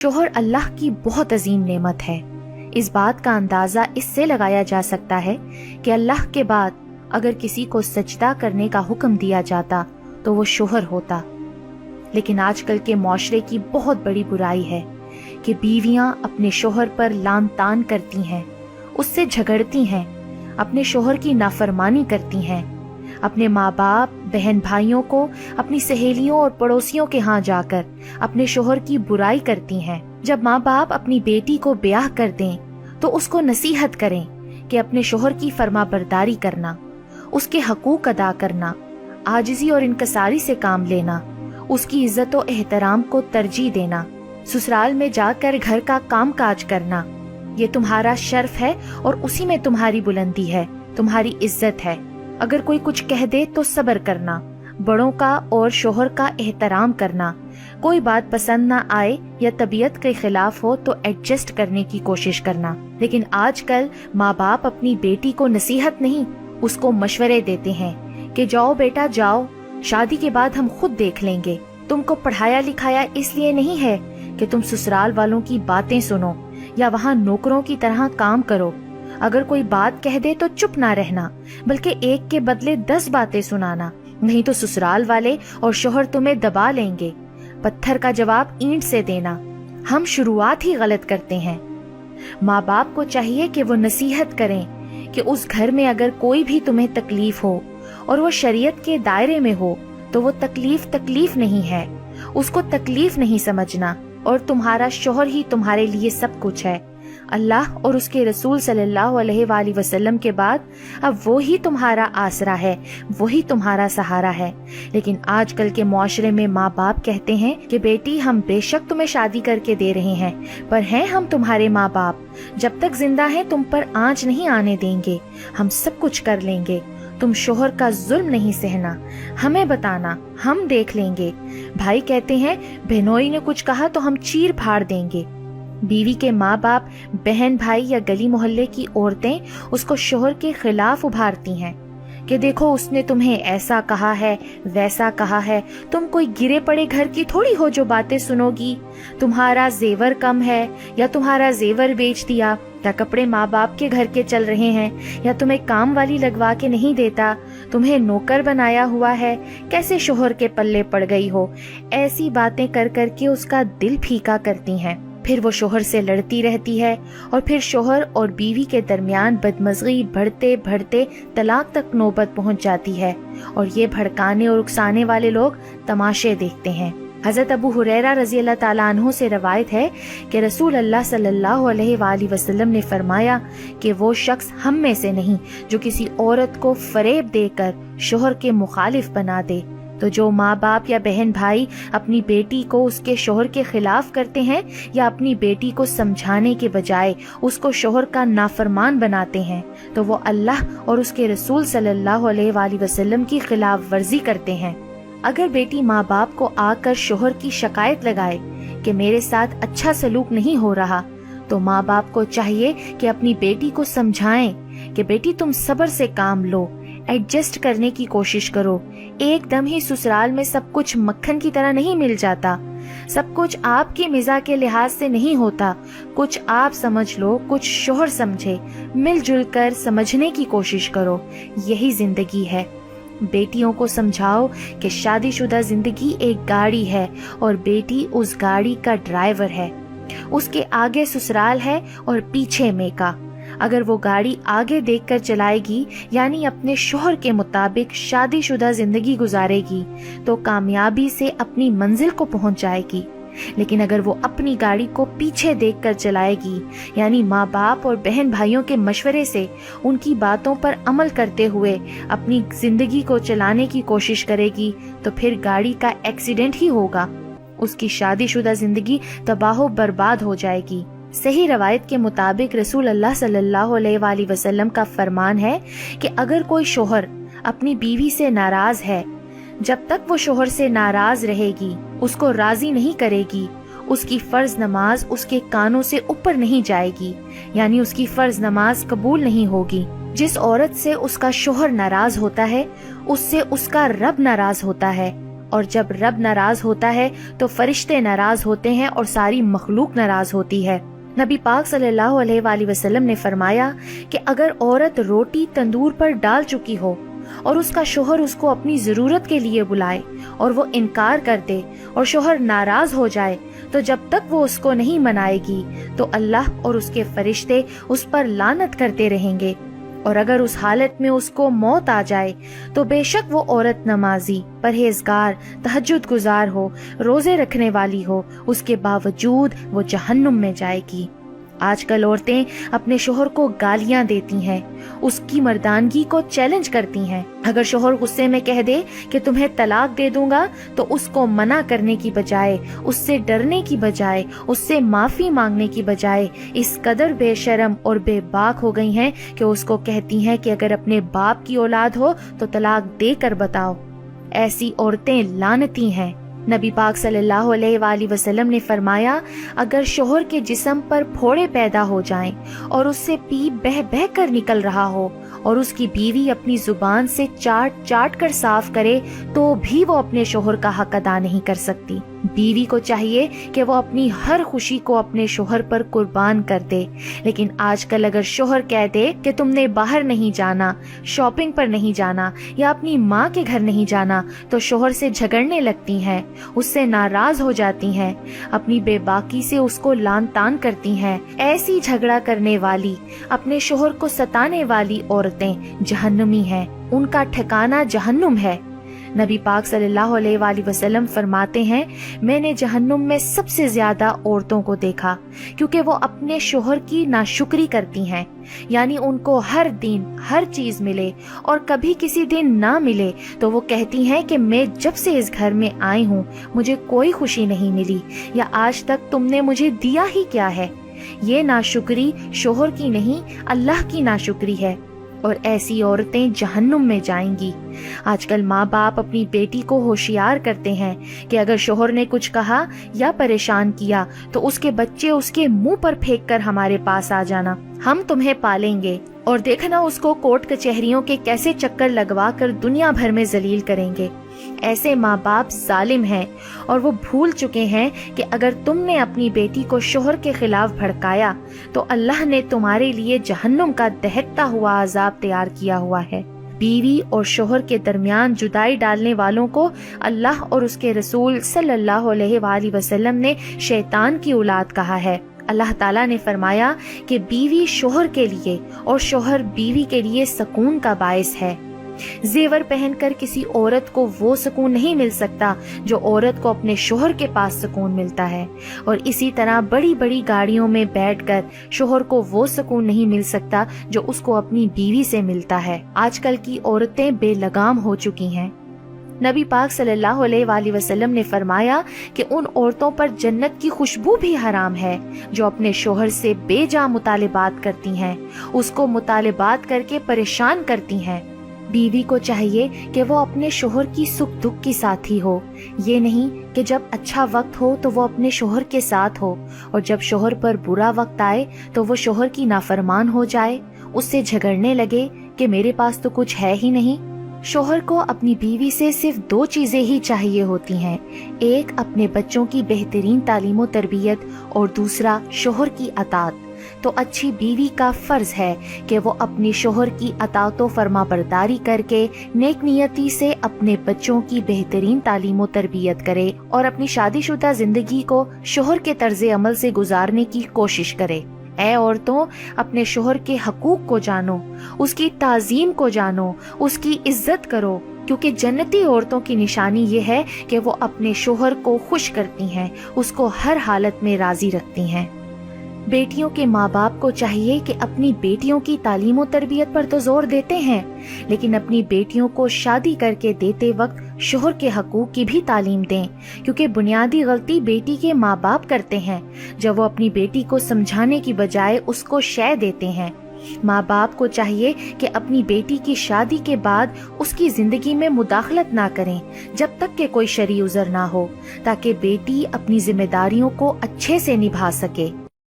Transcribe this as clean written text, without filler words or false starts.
شوہر اللہ کی بہت عظیم نعمت ہے۔ اس بات کا اندازہ اس سے لگایا جا سکتا ہے کہ اللہ کے بعد اگر کسی کو سجدہ کرنے کا حکم دیا جاتا تو وہ شوہر ہوتا۔ لیکن آج کل کے معاشرے کی بہت بڑی برائی ہے کہ بیویاں اپنے شوہر پر لعن طعن کرتی ہیں، اس سے جھگڑتی ہیں، اپنے شوہر کی نافرمانی کرتی ہیں، اپنے ماں باپ، بہن بھائیوں کو، اپنی سہیلیوں اور پڑوسیوں کے ہاں جا کر اپنے شوہر کی برائی کرتی ہیں۔ جب ماں باپ اپنی بیٹی کو بیاہ کر دیں تو اس کو نصیحت کریں کہ اپنے شوہر کی فرما برداری کرنا، اس کے حقوق ادا کرنا، عاجزی اور انکساری سے کام لینا، اس کی عزت و احترام کو ترجیح دینا، سسرال میں جا کر گھر کا کام کاج کرنا۔ یہ تمہارا شرف ہے اور اسی میں تمہاری بلندی ہے، تمہاری عزت ہے۔ اگر کوئی کچھ کہہ دے تو صبر کرنا، بڑوں کا اور شوہر کا احترام کرنا، کوئی بات پسند نہ آئے یا طبیعت کے خلاف ہو تو ایڈجسٹ کرنے کی کوشش کرنا۔ لیکن آج کل ماں باپ اپنی بیٹی کو نصیحت نہیں، اس کو مشورے دیتے ہیں کہ جاؤ بیٹا جاؤ، شادی کے بعد ہم خود دیکھ لیں گے، تم کو پڑھایا لکھایا اس لیے نہیں ہے کہ تم سسرال والوں کی باتیں سنو یا وہاں نوکروں کی طرح کام کرو۔ اگر کوئی بات کہہ دے تو چپ نہ رہنا، بلکہ ایک کے بدلے 10 باتیں سنانا، نہیں تو سسرال والے اور شوہر تمہیں دبا لیں گے۔ پتھر کا جواب اینٹ سے دینا۔ ہم شروعات ہی غلط کرتے ہیں۔ ماں باپ کو چاہیے کہ وہ نصیحت کریں کہ اس گھر میں اگر کوئی بھی تمہیں تکلیف ہو اور وہ شریعت کے دائرے میں ہو تو وہ تکلیف نہیں ہے، اس کو تکلیف نہیں سمجھنا، اور تمہارا شوہر ہی تمہارے لیے سب کچھ ہے۔ اللہ اور اس کے رسول صلی اللہ علیہ وآلہ وسلم کے بعد اب وہی تمہارا آسرا ہے، وہی تمہارا سہارا ہے۔ لیکن آج کل کے معاشرے میں ماں باپ کہتے ہیں کہ بیٹی ہم بے شک تمہیں شادی کر کے دے رہے ہیں، پر ہیں ہم تمہارے ماں باپ، جب تک زندہ ہیں تم پر آنچ نہیں آنے دیں گے، ہم سب کچھ کر لیں گے، تم شوہر کا ظلم نہیں سہنا، ہمیں بتانا، ہم دیکھ لیں گے۔ بھائی کہتے ہیں بہنوئی نے کچھ کہا تو ہم چیر پھاڑ دیں گے۔ بیوی کے ماں باپ، بہن بھائی یا گلی محلے کی عورتیں اس کو شوہر کے خلاف ابھارتی ہیں کہ دیکھو اس نے تمہیں ایسا کہا ہے، ویسا کہا ہے، تم کوئی گرے پڑے گھر کی تھوڑی ہو جو باتیں سنو گی، تمہارا زیور کم ہے یا تمہارا زیور بیچ دیا، یا کپڑے ماں باپ کے گھر کے چل رہے ہیں، یا تمہیں کام والی لگوا کے نہیں دیتا، تمہیں نوکر بنایا ہوا ہے، کیسے شوہر کے پلے پڑ گئی ہو۔ ایسی باتیں کر کر کے اس کا دل پھیکا کرتی ہیں۔ پھر وہ شوہر سے لڑتی رہتی ہے اور پھر شوہر اور بیوی کے درمیان بدمزگی بڑھتے بڑھتے طلاق تک نوبت پہنچ جاتی ہے، اور یہ بھڑکانے اور اکسانے والے لوگ تماشے دیکھتے ہیں۔ حضرت ابو ہریرہ رضی اللہ تعالیٰ عنہ سے روایت ہے کہ رسول اللہ صلی اللہ علیہ وآلہ وسلم نے فرمایا کہ وہ شخص ہم میں سے نہیں جو کسی عورت کو فریب دے کر شوہر کے مخالف بنا دے۔ تو جو ماں باپ یا بہن بھائی اپنی بیٹی کو اس کے شوہر کے خلاف کرتے ہیں یا اپنی بیٹی کو سمجھانے کے بجائے اس کو شوہر کا نافرمان بناتے ہیں تو وہ اللہ اور اس کے رسول صلی اللہ علیہ وآلہ وسلم کی خلاف ورزی کرتے ہیں۔ اگر بیٹی ماں باپ کو آ کر شوہر کی شکایت لگائے کہ میرے ساتھ اچھا سلوک نہیں ہو رہا، تو ماں باپ کو چاہیے کہ اپنی بیٹی کو سمجھائیں کہ بیٹی تم صبر سے کام لو، ایڈجسٹ کرنے کی کوشش کرو، ایک دم ہی سسرال میں سب کچھ مکھن کی طرح نہیں مل جاتا، سب کچھ آپ کی مزاح کے لحاظ سے نہیں ہوتا، کچھ آپ سمجھ لو، کچھ شوہر سمجھے، مل جل کر سمجھنے کی کوشش کرو، یہی زندگی ہے۔ بیٹیوں کو سمجھاؤ کہ شادی شدہ زندگی ایک گاڑی ہے اور بیٹی اس گاڑی کا ڈرائیور ہے، اس کے آگے سسرال ہے اور پیچھے میکا۔ اگر وہ گاڑی آگے دیکھ کر چلائے گی، یعنی اپنے شوہر کے مطابق شادی شدہ زندگی گزارے گی، تو کامیابی سے اپنی منزل کو پہنچ جائے گی۔ لیکن اگر وہ اپنی گاڑی کو پیچھے دیکھ کر چلائے گی، یعنی ماں باپ اور بہن بھائیوں کے مشورے سے ان کی باتوں پر عمل کرتے ہوئے اپنی زندگی کو چلانے کی کوشش کرے گی، تو پھر گاڑی کا ایکسیڈنٹ ہی ہوگا، اس کی شادی شدہ زندگی تباہ و برباد ہو جائے گی۔ صحیح روایت کے مطابق رسول اللہ صلی اللہ علیہ وآلہ وسلم کا فرمان ہے کہ اگر کوئی شوہر اپنی بیوی سے ناراض ہے، جب تک وہ شوہر سے ناراض رہے گی، اس کو راضی نہیں کرے گی، اس کی فرض نماز اس کے کانوں سے اوپر نہیں جائے گی، یعنی اس کی فرض نماز قبول نہیں ہوگی۔ جس عورت سے اس کا شوہر ناراض ہوتا ہے، اس سے اس کا رب ناراض ہوتا ہے، اور جب رب ناراض ہوتا ہے تو فرشتے ناراض ہوتے ہیں اور ساری مخلوق ناراض ہوتی ہے۔ نبی پاک صلی اللہ علیہ وآلہ وسلم نے فرمایا کہ اگر عورت روٹی تندور پر ڈال چکی ہو اور اس کا شوہر اس کو اپنی ضرورت کے لیے بلائے اور وہ انکار کر دے اور شوہر ناراض ہو جائے تو جب تک وہ اس کو نہیں منائے گی تو اللہ اور اس کے فرشتے اس پر لعنت کرتے رہیں گے، اور اگر اس حالت میں اس کو موت آ جائے تو بے شک وہ عورت نمازی، پرہیزگار، تہجد گزار ہو، روزے رکھنے والی ہو، اس کے باوجود وہ جہنم میں جائے گی۔ آج کل عورتیں اپنے شوہر کو گالیاں دیتی ہیں، اس کی مردانگی کو چیلنج کرتی ہیں۔ اگر شوہر غصے میں کہہ دے کہ تمہیں طلاق دے دوں گا تو اس کو منع کرنے کی بجائے، اس سے ڈرنے کی بجائے، اس سے معافی مانگنے کی بجائے اس قدر بے شرم اور بے باک ہو گئی ہیں کہ اس کو کہتی ہیں کہ اگر اپنے باپ کی اولاد ہو تو طلاق دے کر بتاؤ۔ ایسی عورتیں لعنتی ہیں۔ نبی پاک صلی اللہ علیہ وآلہ وسلم نے فرمایا اگر شوہر کے جسم پر پھوڑے پیدا ہو جائیں اور اس سے پیپ بہہ بہہ کر نکل رہا ہو اور اس کی بیوی اپنی زبان سے چاٹ چاٹ کر صاف کرے تو بھی وہ اپنے شوہر کا حق ادا نہیں کر سکتی۔ بیوی کو چاہیے کہ وہ اپنی ہر خوشی کو اپنے شوہر پر قربان کر دے، لیکن آج کل اگر شوہر کہہ دے کہ تم نے باہر نہیں جانا، شاپنگ پر نہیں جانا یا اپنی ماں کے گھر نہیں جانا تو شوہر سے جھگڑنے لگتی ہیں، اس سے ناراض ہو جاتی ہیں، اپنی بے باکی سے اس کو لان تان کرتی ہیں۔ ایسی جھگڑا کرنے والی، اپنے شوہر کو ستانے والی عورتیں جہنمی ہیں، ان کا ٹھکانہ جہنم ہے۔ نبی پاک صلی اللہ علیہ وآلہ وسلم فرماتے ہیں میں نے جہنم میں سب سے زیادہ عورتوں کو دیکھا کیونکہ وہ اپنے شوہر کی ناشکری کرتی ہیں، یعنی ان کو ہر دن ہر چیز ملے اور کبھی کسی دن نہ ملے تو وہ کہتی ہیں کہ میں جب سے اس گھر میں آئی ہوں مجھے کوئی خوشی نہیں ملی، یا آج تک تم نے مجھے دیا ہی کیا ہے۔ یہ ناشکری شوہر کی نہیں اللہ کی ناشکری ہے، اور ایسی عورتیں جہنم میں جائیں گی۔ آج کل ماں باپ اپنی بیٹی کو ہوشیار کرتے ہیں کہ اگر شوہر نے کچھ کہا یا پریشان کیا تو اس کے بچے اس کے منہ پر پھینک کر ہمارے پاس آ جانا، ہم تمہیں پالیں گے، اور دیکھنا اس کو کورٹ کچہریوں کے کیسے چکر لگوا کر دنیا بھر میں ذلیل کریں گے۔ ایسے ماں باپ ظالم ہیں، اور وہ بھول چکے ہیں کہ اگر تم نے اپنی بیٹی کو شوہر کے خلاف بھڑکایا تو اللہ نے تمہارے لیے جہنم کا دہکتا ہوا عذاب تیار کیا ہوا ہے۔ بیوی اور شوہر کے درمیان جدائی ڈالنے والوں کو اللہ اور اس کے رسول صلی اللہ علیہ وآلہ وسلم نے شیطان کی اولاد کہا ہے۔ اللہ تعالیٰ نے فرمایا کہ بیوی شوہر کے لیے اور شوہر بیوی کے لیے سکون کا باعث ہے۔ زیور پہن کر کسی عورت کو وہ سکون نہیں مل سکتا جو عورت کو اپنے شوہر کے پاس سکون ملتا ہے، اور اسی طرح بڑی بڑی گاڑیوں میں بیٹھ کر شوہر کو وہ سکون نہیں مل سکتا جو اس کو اپنی بیوی سے ملتا ہے۔ آج کل کی عورتیں بے لگام ہو چکی ہیں۔ نبی پاک صلی اللہ علیہ وآلہ وسلم نے فرمایا کہ ان عورتوں پر جنت کی خوشبو بھی حرام ہے جو اپنے شوہر سے بے جا مطالبات کرتی ہیں، اس کو مطالبات کر کے پریشان کرتی ہیں۔ بیوی کو چاہیے کہ وہ اپنے شوہر کی سکھ دکھ کی ساتھی ہو، یہ نہیں کہ جب اچھا وقت ہو تو وہ اپنے شوہر کے ساتھ ہو، اور جب شوہر پر برا وقت آئے تو وہ شوہر کی نافرمان ہو جائے، اس سے جھگڑنے لگے کہ میرے پاس تو کچھ ہے ہی نہیں۔ شوہر کو اپنی بیوی سے صرف دو چیزیں ہی چاہیے ہوتی ہیں، ایک اپنے بچوں کی بہترین تعلیم و تربیت اور دوسرا شوہر کی اطاعت۔ تو اچھی بیوی کا فرض ہے کہ وہ اپنی شوہر کی اطاعت و فرما برداری کر کے نیک نیتی سے اپنے بچوں کی بہترین تعلیم و تربیت کرے اور اپنی شادی شدہ زندگی کو شوہر کے طرز عمل سے گزارنے کی کوشش کرے۔ اے عورتوں، اپنے شوہر کے حقوق کو جانو، اس کی تعظیم کو جانو، اس کی عزت کرو، کیونکہ جنتی عورتوں کی نشانی یہ ہے کہ وہ اپنے شوہر کو خوش کرتی ہیں، اس کو ہر حالت میں راضی رکھتی ہیں۔ بیٹیوں کے ماں باپ کو چاہیے کہ اپنی بیٹیوں کی تعلیم و تربیت پر تو زور دیتے ہیں، لیکن اپنی بیٹیوں کو شادی کر کے دیتے وقت شوہر کے حقوق کی بھی تعلیم دیں، کیونکہ بنیادی غلطی بیٹی کے ماں باپ کرتے ہیں جب وہ اپنی بیٹی کو سمجھانے کی بجائے اس کو شے دیتے ہیں۔ ماں باپ کو چاہیے کہ اپنی بیٹی کی شادی کے بعد اس کی زندگی میں مداخلت نہ کریں جب تک کہ کوئی شرعی عذر نہ ہو، تاکہ بیٹی اپنی ذمہ داریوں کو اچھے سے نبھا سکے۔